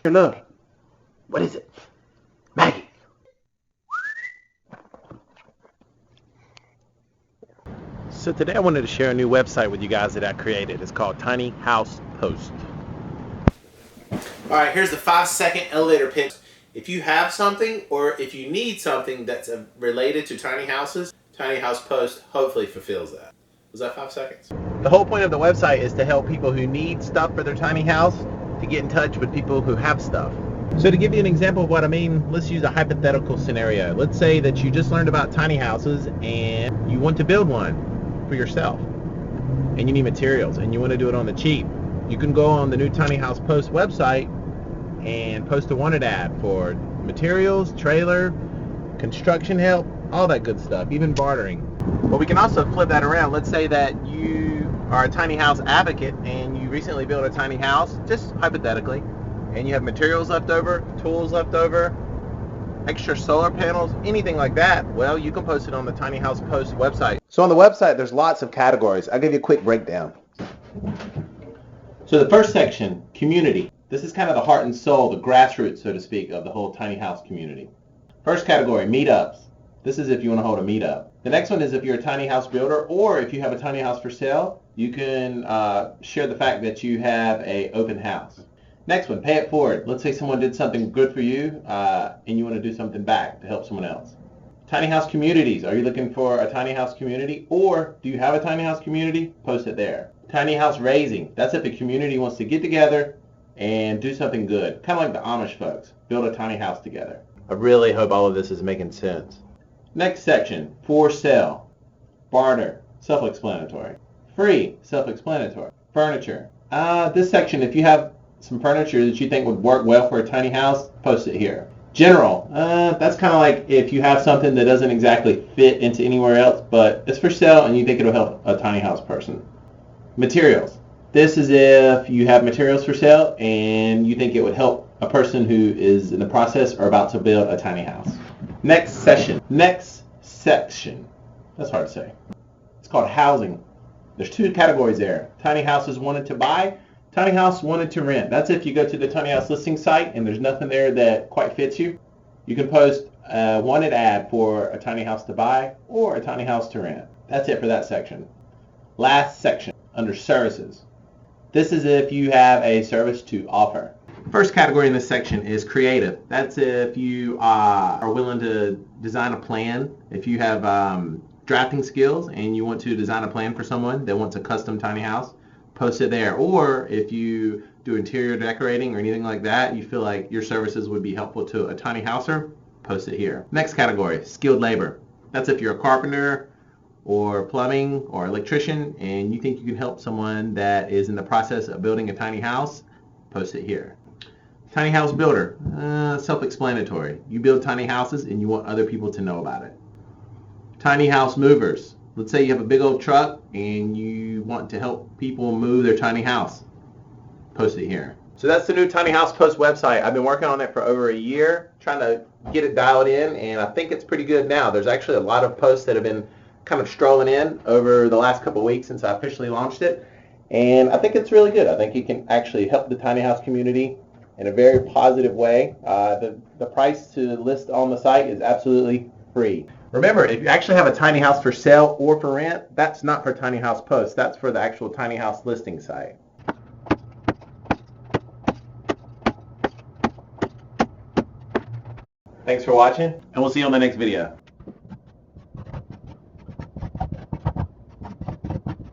Here, look. What is it? Maggie. So today I wanted to share a new website with you guys that I created. It's called Tiny House Post. Alright, here's the 5-second elevator pitch. If you have something or if you need something that's related to tiny houses, Tiny House Post hopefully fulfills that. Was that 5 seconds? The whole point of the website is to help people who need stuff for their tiny house to get in touch with people who have stuff. So to give you an example of what I mean, let's use a hypothetical scenario. Let's say that you just learned about tiny houses and you want to build one for yourself. And you need materials and you want to do it on the cheap. You can go on the new Tiny House Post website and post a wanted ad for materials, trailer, construction help, all that good stuff, even bartering. But we can also flip that around. Let's say that you are a tiny house advocate and you recently built a tiny house, just hypothetically, and you have materials left over, tools left over, extra solar panels, anything like that. Well, you can post it on the Tiny House Post website. So on the website, there's lots of categories. I'll give you a quick breakdown. So the first section, community. This is kind of the heart and soul, the grassroots, so to speak, of the whole tiny house community. First category, meetups. This is if you want to hold a meetup. The next one is if you're a tiny house builder or if you have a tiny house for sale, you can share the fact that you have an open house. Next one, pay it forward. Let's say someone did something good for you and you want to do something back to help someone else. Tiny house communities. Are you looking for a tiny house community or do you have a tiny house community? Post it there. Tiny house raising. That's if a community wants to get together and do something good. Kind of like the Amish folks. Build a tiny house together. I really hope all of this is making sense. Next section, for sale. Barter, self-explanatory. Free, self-explanatory. Furniture. This section, if you have some furniture that you think would work well for a tiny house, post it here. General, that's kind of like if you have something that doesn't exactly fit into anywhere else, but it's for sale and you think it'll help a tiny house person. Materials. This is if you have materials for sale and you think it would help a person who is in the process or about to build a tiny house. Next section. That's hard to say. It's called housing. There's two categories there. Tiny houses wanted to buy, tiny house wanted to rent. That's if you go to the tiny house listing site and there's nothing there that quite fits you. You can post a wanted ad for a tiny house to buy or a tiny house to rent. That's it for that section. Last section, under services. This is if you have a service to offer. First category in this section is creative. That's if you are willing to design a plan. If you have drafting skills and you want to design a plan for someone that wants a custom tiny house, post it there. Or if you do interior decorating or anything like that, you feel like your services would be helpful to a tiny houser, post it here. Next category, skilled labor. That's if you're a carpenter or plumbing or electrician and you think you can help someone that is in the process of building a tiny house, post it here. Tiny house builder, self-explanatory. You build tiny houses and you want other people to know about it. Tiny house movers. Let's say you have a big old truck and you want to help people move their tiny house. Post it here. So that's the new Tiny House Post website. I've been working on it for over a year, trying to get it dialed in, and I think it's pretty good now. There's actually a lot of posts that have been kind of strolling in over the last couple of weeks since I officially launched it, and I think it's really good. I think it can actually help the tiny house community in a very positive way. The price to list on the site is absolutely free. Remember, if you actually have a tiny house for sale or for rent, that's not for Tiny House Post. That's for the actual tiny house listing site. Thanks for watching, and we'll see you on the next video.